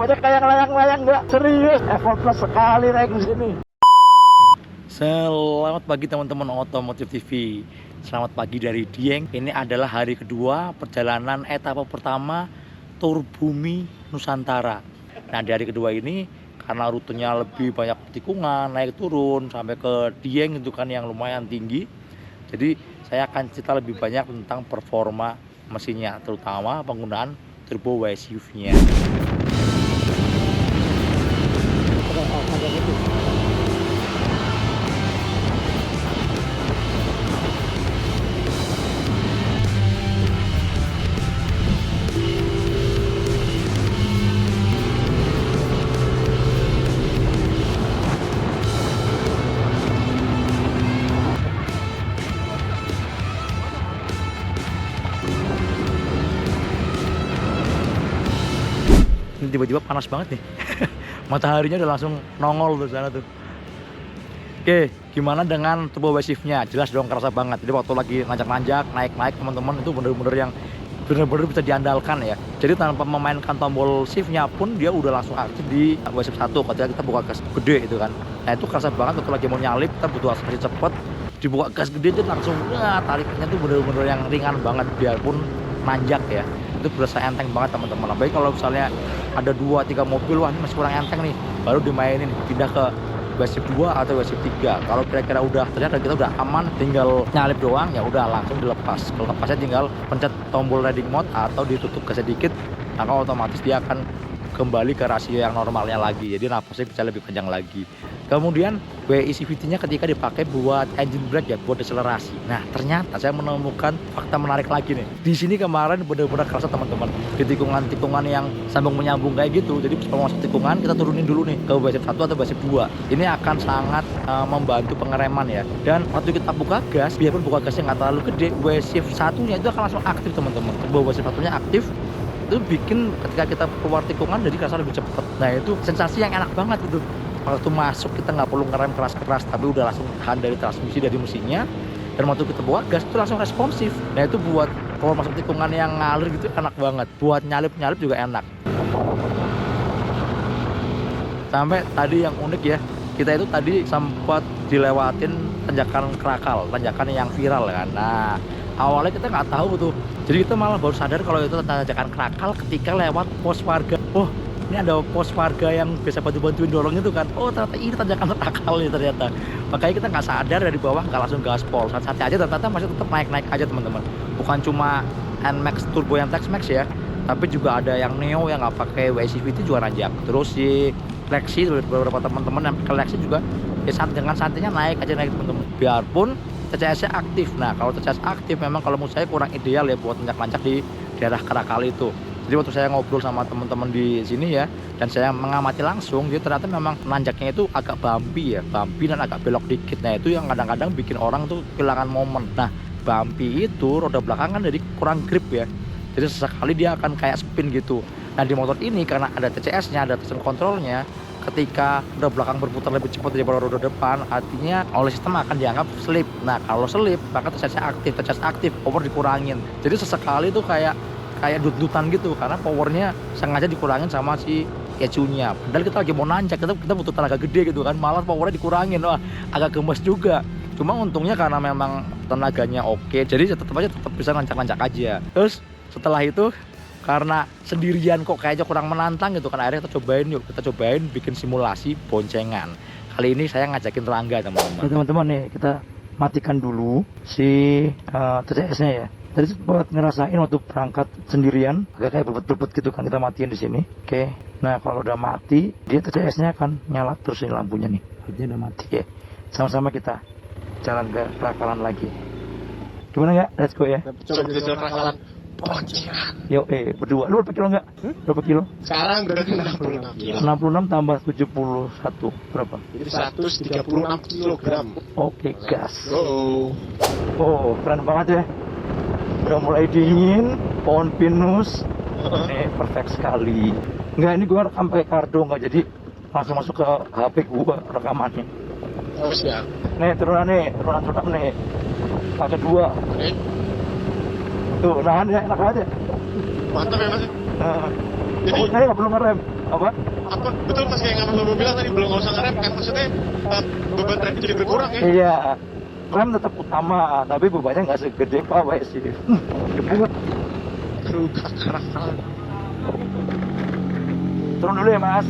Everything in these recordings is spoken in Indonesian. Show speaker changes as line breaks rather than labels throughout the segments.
aja kayak layang-layang nggak serius, effortless sekali naik di sini. Selamat pagi teman-teman Otomotif TV. Selamat pagi dari Dieng. Ini adalah hari kedua perjalanan etapa pertama Tur Bumi Nusantara. Nah di hari kedua ini karena rutenya lebih banyak tikungan, naik turun sampai ke Dieng itu kan yang lumayan tinggi. Jadi saya akan cerita lebih banyak tentang performa mesinnya, terutama penggunaan turbo WSUV-nya. Ini tiba-tiba panas banget nih. Mataharinya udah langsung nongol tuh sana tuh. Oke, gimana dengan turbo WSUV-nya? Jelas dong, kerasa banget. Jadi waktu lagi nanjak-nanjak, naik-naik teman-teman itu bener-bener yang bener-bener bisa diandalkan ya. Jadi tanpa memainkan tombol shift-nya pun dia udah langsung aktif di WSUV 1 ketika kita buka gas gede itu kan. Nah itu kerasa banget waktu lagi mau nyalip, kita butuh akselerasi cepet, dibuka gas gede itu langsung tariknya tuh bener-bener yang ringan banget biarpun nanjak ya. Itu berasa enteng banget teman-teman. Baik kalau misalnya ada 2-3 mobil, wah ini masih kurang enteng nih, baru dimainin pindah ke WSUV 2 atau WSUV 3. Kalau kira-kira udah ternyata kita udah aman, tinggal nyalip doang, ya udah langsung dilepas. Kalau lepasnya tinggal pencet tombol riding mode atau ditutup gas sedikit, maka otomatis dia akan kembali ke rasio yang normalnya lagi. Jadi napasnya bisa lebih panjang lagi. Kemudian WI-CVT-nya ketika dipakai buat engine brake ya, buat deselerasi. Nah ternyata saya menemukan fakta menarik lagi nih. Di sini kemarin benar-benar kerasa teman-teman, di tikungan-tikungan yang sambung menyambung kayak gitu. Jadi kalau masuk tikungan kita turunin dulu nih ke WSUV 1 atau WSUV 2. Ini akan sangat membantu pengereman ya. Dan waktu kita buka gas, biarpun buka gasnya nggak terlalu gede, WSUV 1-nya itu akan langsung aktif teman-teman. Turbo WSUV 1-nya aktif, itu bikin ketika kita keluar tikungan jadi kerasa lebih cepat. Nah itu sensasi yang enak banget itu. Waktu masuk kita nggak perlu ngerem keras-keras, tapi udah langsung tahan dari transmisi, dari mesinnya. Dan waktu kita buka gas itu langsung responsif. Nah itu buat kalau masuk tikungan yang ngalir gitu enak banget. Buat nyalip-nyalip juga enak. Sampai tadi yang unik ya, kita itu tadi sempat dilewatin tanjakan Krakal, tanjakan yang viral kan. Nah awalnya kita nggak tahu tuh, jadi kita malah baru sadar kalau itu tanjakan Krakal ketika lewat pos warga. Oh ini ada pos warga yang biasa bantu-bantuin dorong itu kan. Oh ternyata ini tanjakan Krakal nih ternyata. Makanya kita nggak sadar dari bawah, nggak langsung gaspol, santai aja, ternyata masih tetap naik-naik aja teman-teman. Bukan cuma NMAX Turbo yang Tex-Max ya, tapi juga ada yang Neo yang nggak pakai WSUV itu juga nanjak. Terus si Lexi, beberapa teman-teman yang pakai Lexi juga ya dengan santainya naik aja, naik teman-teman. Biarpun TCS-nya aktif. Nah kalau TCS aktif memang kalau menurut saya kurang ideal ya buat nanjak-nanjak di daerah Krakal itu. Jadi waktu saya ngobrol sama teman-teman di sini ya, dan saya mengamati langsung, dia ternyata memang nanjaknya itu agak bumpy ya, bumpy dan agak belok dikit. Nah itu yang kadang-kadang bikin orang tuh kehilangan momen. Nah bumpy itu roda belakang kan jadi kurang grip ya, jadi sesekali dia akan kayak spin gitu. Nah di motor ini karena ada TCS-nya, ada traction control-nya, ketika roda belakang berputar lebih cepat daripada roda depan, artinya oleh sistem akan dianggap slip. Nah kalau slip maka TCS-nya aktif, TCS aktif, power dikurangin. Jadi sesekali tuh kayak dut-dutan gitu karena powernya sengaja dikurangin sama si ECU-nya. Padahal kita lagi mau nanjak, kita butuh tenaga gede gitu kan, malah powernya dikurangin. Wah agak gemes juga. Cuma untungnya karena memang tenaganya oke, jadi tetap bisa nanjak-nanjak aja. Terus setelah itu karena sendirian kok kayaknya kurang menantang gitu kan, akhirnya kita cobain bikin simulasi boncengan. Kali ini saya ngajakin Rangga teman-teman. Ya, teman-teman nih kita matikan dulu si TCS-nya ya. Tadi sempat ngerasain waktu berangkat sendirian agak kayak berbet-berbet gitu kan, kita matiin di sini. Oke. Nah kalau udah mati dia TCS-nya akan nyala terus ini lampunya nih. Dia udah mati ya. Sama-sama kita jalan ke Krakalan lagi. Gimana ya? Let's go ya.
Coba kita Krakalan. Boncengan.
Yo berdua. Lu berapa kilo enggak? Berapa kilo?
Sekarang berarti 66 kilo.
66 tambah 71 berapa?
Jadi 136 kilogram.
Oke gas.
Go.
Oh keren banget ya. Udah mulai dingin, pohon pinus, perfect sekali. Enggak, ini gua rekam pakai kardo, nggak jadi langsung masuk ke HP gua rekamannya.
Oh siap.
Nih turunan nih, fase 2.
Oke.
Tuh, nahan ya, enak banget ya.
Mantap ya mas.
Nah, saya nggak perlu ngerem. Apa?
Apa betul mas kayak nggak mau bilang tadi belum nggak usah ngerem kan maksudnya beban remnya jadi berkurang ya?
Iya. Rem tetap utama, tapi bebannya nggak segede power sih. Gede banget.
Aduh kakak.
Turun dulu ya mas.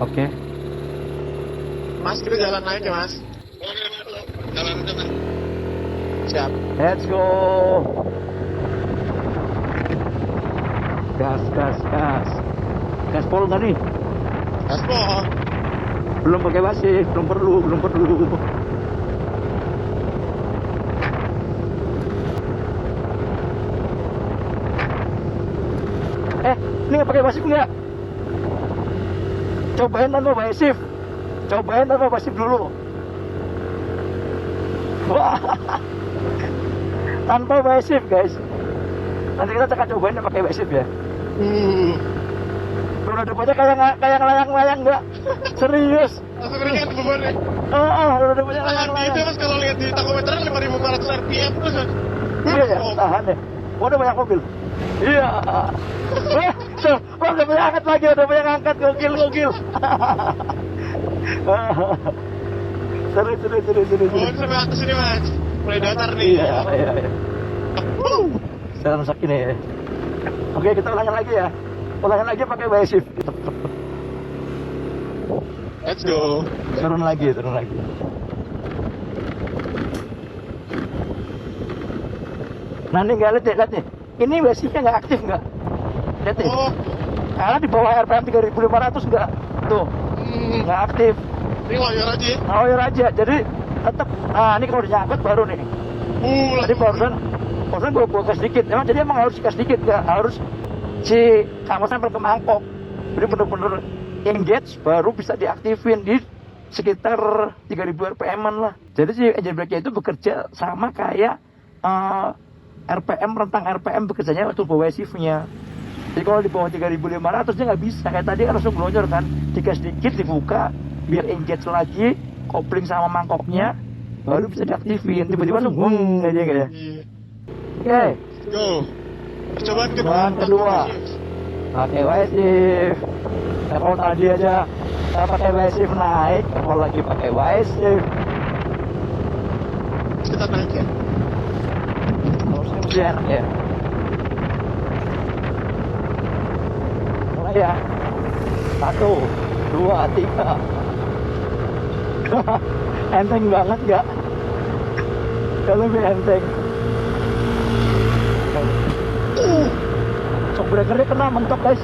Oke.
Mas kita jalan naik ya mas. Jalan aja mas. Siap.
Let's go. Gas. Gaspol nggak nih?
Gaspol.
Belum pakai pasif, belum perlu. Ini nggak pakai pasif nggak? Cobain tanpa pasif. Cobain tanpa pasif dulu. Wah. Tanpa pasif guys. Nanti kita akan cobain yang pakai pasif ya. Udah depannya kayak layang-layang nggak? Serius.
Langsung ringan bebannya.
Udah depannya
Tahan di itu
layang-layang.
mas kalau lihat di takometer 5.400 rpm terus mas.
Iya ya, tahan ya. Udah banyak mobil. Iya. Udah banyak angkat lagi, udah banyak angkat, gokil. Seru.
Oh ini sampai atas ini mas. Mulai datar nih.
Iya. Dalam sak ini ya. Oke, kita ulangin lagi ya. Ulangin lagi pakai Y-shift.
Let's go.
Turun lagi. Nah ini nggak lihat nih. Ini Y-shiftnya nggak aktif nggak? Lihat nih.
Oh.
Karena di bawah RPM 3.500 nggak? Tuh, nggak aktif.
Ini wire aja ya.
Wire aja. Jadi tetap. Nah ini kalau dinyangkut baru nih. Tadi barusan gue gas sedikit. Jadi emang harus gas sedikit, nggak harus si kamu sampai ke mangkok. Jadi bener-bener engage baru bisa diaktifin di sekitar 3000 rpm lah. Jadi si engine brake itu bekerja sama kayak RPM, rentang RPM bekerjanya turbo Y-shift-nya. Jadi kalau di bawah 3.500 dia nggak bisa. Kayak tadi kan langsung glonyor kan, digas sedikit dibuka biar engage lagi, kopling sama mangkoknya baru bisa diaktifin. Tiba-tiba langsung aja kayak. Oke.
Go. Percobaan
kedua. Pakai Y-shift. Nah, kalau tadi aja saya pakai Y-shift naik, kalau lagi pakai Y-shift
Kita naik ya.
harusnya mesti enak ya. Mulai ya. 1, 2, 3. Enteng banget nggak? Kalau lebih enteng. Shock breakernya kena mentok guys.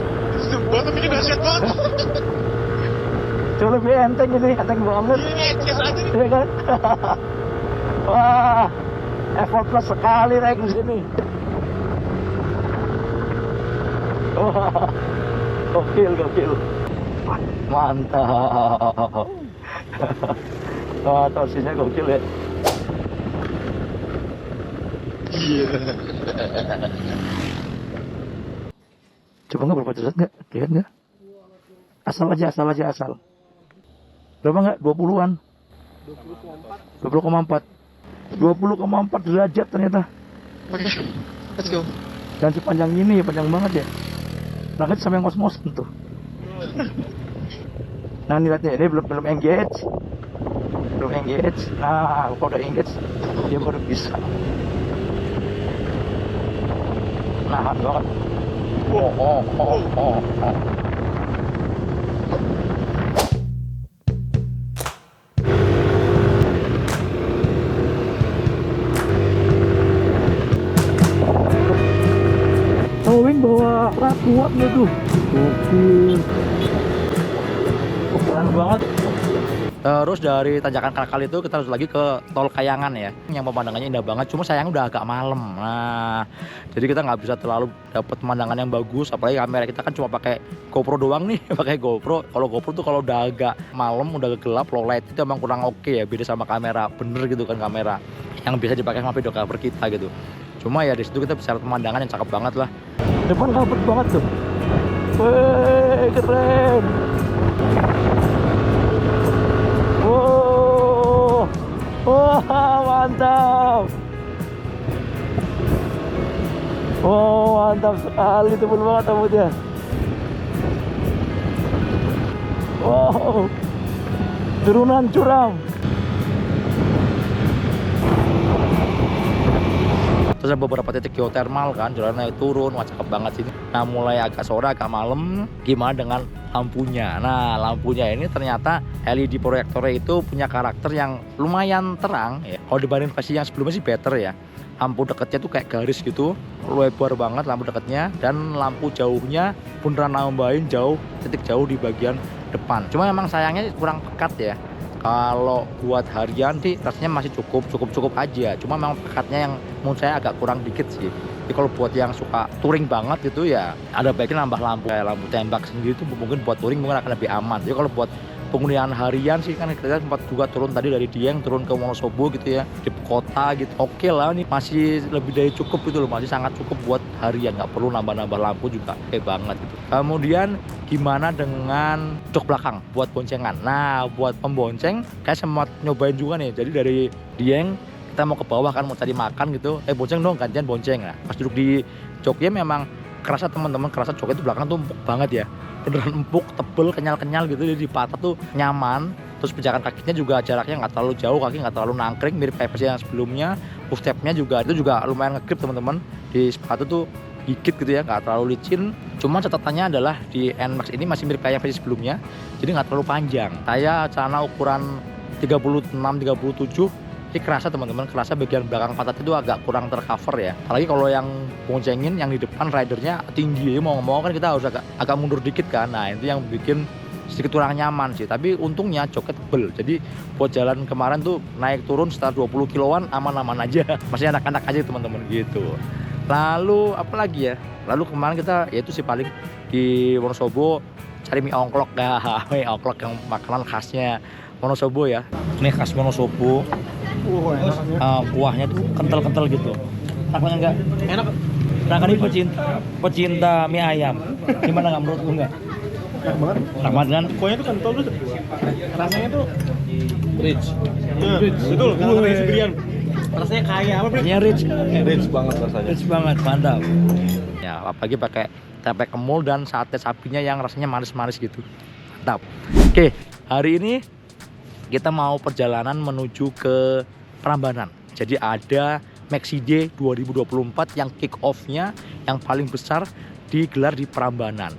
Bottom ini dahsyat banget.
Coba lebih enteng ini, enteng banget.
Ini engage aja nih.
Iya kan? Wah, effortless sekali naik di sini. Wah, gokil. Mantap. Wah, torsinya gokil ya.
Iya.
Coba nggak berapa derajat nggak? Lihat nggak? Asal aja. Berapa nggak? 20-an. 20,4. 20,4 derajat ternyata.
Oke. Let's go.
Dan sepanjang ini, panjang banget ya. Nah, kan sampai ngos-ngosan tuh. Nah, ini lihat ini belum engage. Nah, kalau udah engage, dia baru bisa. Nahan banget. Oh. Towing bawa rak kuat tuh. Gokil. Keren banget. Terus dari tanjakan Krakal itu kita harus lagi ke tol Kayangan ya, yang pemandangannya indah banget. Cuma sayang udah agak malam. Nah, jadi kita nggak bisa terlalu dapat pemandangan yang bagus. Apalagi kamera kita kan cuma pakai GoPro doang nih, pakai GoPro. Kalau GoPro tuh kalau udah agak malam, udah gelap, low light itu emang kurang oke ya. Beda sama kamera, bener gitu kan kamera yang biasa dipakai sama videographer kita gitu. Cuma ya di situ kita bisa lihat pemandangan yang cakep banget lah. Depan kabut banget tuh. Wih, keren. Wah, mantap. Mantap sekali, tebal banget rambutnya. Wow, turunan curam. Terus ada beberapa titik geothermal kan, jalan naik turun, wah cakep banget sini. Nah mulai agak sore, agak malam, gimana dengan lampunya? Nah lampunya ini ternyata LED proyektornya itu punya karakter yang lumayan terang ya. Kalau dibanding versi yang sebelumnya sih better ya. Lampu dekatnya tuh kayak garis gitu, lebar banget lampu dekatnya, dan lampu jauhnya beneran nambahin titik jauh di bagian depan. Cuma memang sayangnya kurang pekat ya. Kalau buat harian sih rasanya masih cukup aja. Cuma memang pekatnya yang menurut saya agak kurang dikit sih. Jadi kalau buat yang suka touring banget gitu ya ada baiknya nambah lampu kayak lampu tembak sendiri itu mungkin buat touring mungkin akan lebih aman. Jadi kalau buat penggunaan harian sih kan kita sempat juga turun tadi dari Dieng turun ke Wonosobo gitu ya di kota gitu. Oke lah, ini masih lebih dari cukup gitu loh, masih sangat cukup buat harian, nggak perlu nambah lampu juga oke banget gitu. Kemudian gimana dengan jok belakang buat boncengan? Nah buat pembonceng kayak sempat nyobain juga nih. Jadi dari Dieng kita mau ke bawah kan mau cari makan gitu, bonceng dong, gantian bonceng. Nah pas duduk di joknya memang kerasa teman-teman, kerasa joknya itu belakang tuh empuk banget ya, beneran empuk, tebel, kenyal gitu, jadi di patah tuh nyaman. Terus pijakan kakinya juga jaraknya nggak terlalu jauh, kaki nggak terlalu nangkring, mirip kayak versi yang sebelumnya. Footstepnya juga itu juga lumayan ngegrip teman-teman, di sepatu tuh dikit gitu ya, nggak terlalu licin. Cuman catatannya adalah di NMAX ini masih mirip kayak versi sebelumnya, jadi nggak terlalu panjang. Saya celana ukuran 36-37, ini kerasa teman-teman, kerasa bagian belakang pantat itu agak kurang tercover ya. Apalagi kalau yang boncengin yang di depan ridernya tinggi, mau kan kita harus agak mundur dikit kan. Nah itu yang bikin sedikit kurang nyaman sih. Tapi untungnya joknya tebel, jadi buat jalan kemarin tuh naik turun sekitar 20 kiloan aman-aman aja. Masih anak-anak aja teman-teman gitu. Lalu apa lagi ya? Lalu kemarin kita yaitu sih paling di Wonosobo cari mie ongklok ya. Mie ongklok yang makanan khasnya Wonosobo ya. Ini khas Wonosobo. Kuahnya tuh kental-kental gitu. Enak enggak?
Enak.
Nah kan ini pecinta mie ayam. Gimana nggak menurut lu nggak?
Enak banget.
Enak banget kan?
Kuahnya tuh kental tuh. Rasanya tuh rich. Rich. Betul. Kalau kayak Siberian. Rasanya kaya apa, Bro?
Rasanya rich.
Rich banget rasanya.
Rich banget, mantap. Ya, apalagi pakai tempe kemul dan sate sapinya yang rasanya manis-manis gitu. Mantap. Oke, hari ini kita mau perjalanan menuju ke Prambanan. Jadi ada Maxi Day 2024 yang kick off-nya yang paling besar digelar di Prambanan.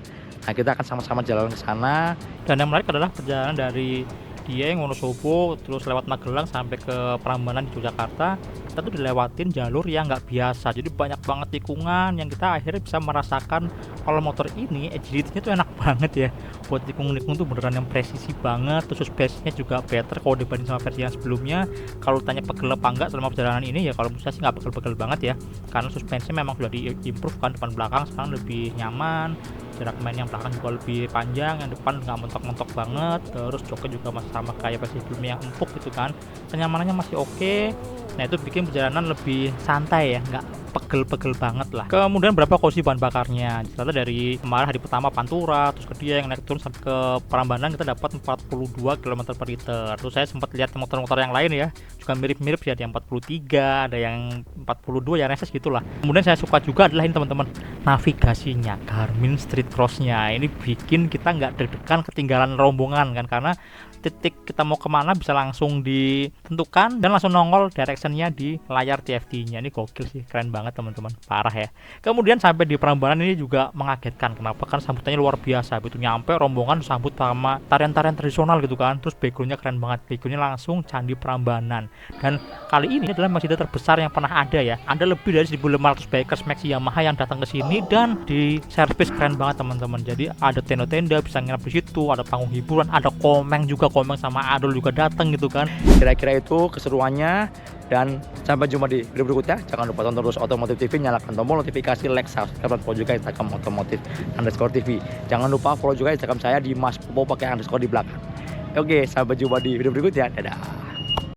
Nah, kita akan sama-sama jalan ke sana.
Dan yang menarik adalah perjalanan dari Dieng, Wonosobo, terus lewat Magelang sampai ke Prambanan di Yogyakarta. Kita tuh dilewatin jalur yang nggak biasa, jadi banyak banget tikungan yang kita akhirnya bisa merasakan kalau motor ini agility-nya tuh enak banget ya. Buat tikung-tikung tuh beneran yang presisi banget, terus suspensinya juga better kalau dibanding sama versi yang sebelumnya. Kalau tanya pegel apa enggak selama perjalanan ini ya kalau menurut saya sih nggak pegel-pegel banget ya, karena suspensinya memang sudah di-improve kan, depan belakang sekarang lebih nyaman. Jarak main yang belakang juga lebih panjang, yang depan nggak mentok-mentok banget, terus joknya juga masih sama kayak versi sebelumnya yang empuk gitu kan, kenyamanannya masih oke. Nah itu bikin perjalanan lebih santai ya, nggak pegel-pegel banget lah. Kemudian berapa kursi bahan bakarnya, ternyata dari kemarin hari pertama Pantura, terus kedua yang naik turun sampai ke Prambanan kita dapat 42 km per liter. Terus saya sempat lihat motor-motor yang lain ya, juga mirip-mirip sih, ada yang 43, ada yang 42 ya, reses gitulah. Kemudian saya suka juga adalah ini teman-teman, navigasinya Garmin Street Cross-nya. Ini bikin kita nggak deg-degan ketinggalan rombongan kan, karena titik kita mau kemana bisa langsung ditentukan dan langsung nongol directionnya di layar TFT-nya. Ini gokil sih, keren banget teman-teman, parah ya. Kemudian sampai di Prambanan ini juga mengagetkan. Kenapa? Kan sambutannya luar biasa. Begitu nyampe rombongan disambut sama tarian-tarian tradisional gitu kan. Terus backgroundnya keren banget. Backgroundnya langsung Candi Prambanan. Dan kali ini adalah masjid terbesar yang pernah ada ya. Ada lebih dari 1.500 bikers Maxi Yamaha yang datang ke sini dan di servis keren banget teman-teman. Jadi ada tenda-tenda bisa nginep di situ, ada panggung hiburan, ada komeng juga, komeng sama Adul juga datang gitu kan.
Kira-kira itu keseruannya. Dan sampai jumpa di video berikutnya. Jangan lupa tonton terus Otomotif TV, nyalakan tombol notifikasi, like, subscribe, dan follow juga Instagram Otomotif_TV. Jangan lupa follow juga Instagram saya di Mas Popo pakai underscore di belakang. Oke, sampai jumpa di video berikutnya. Dadah.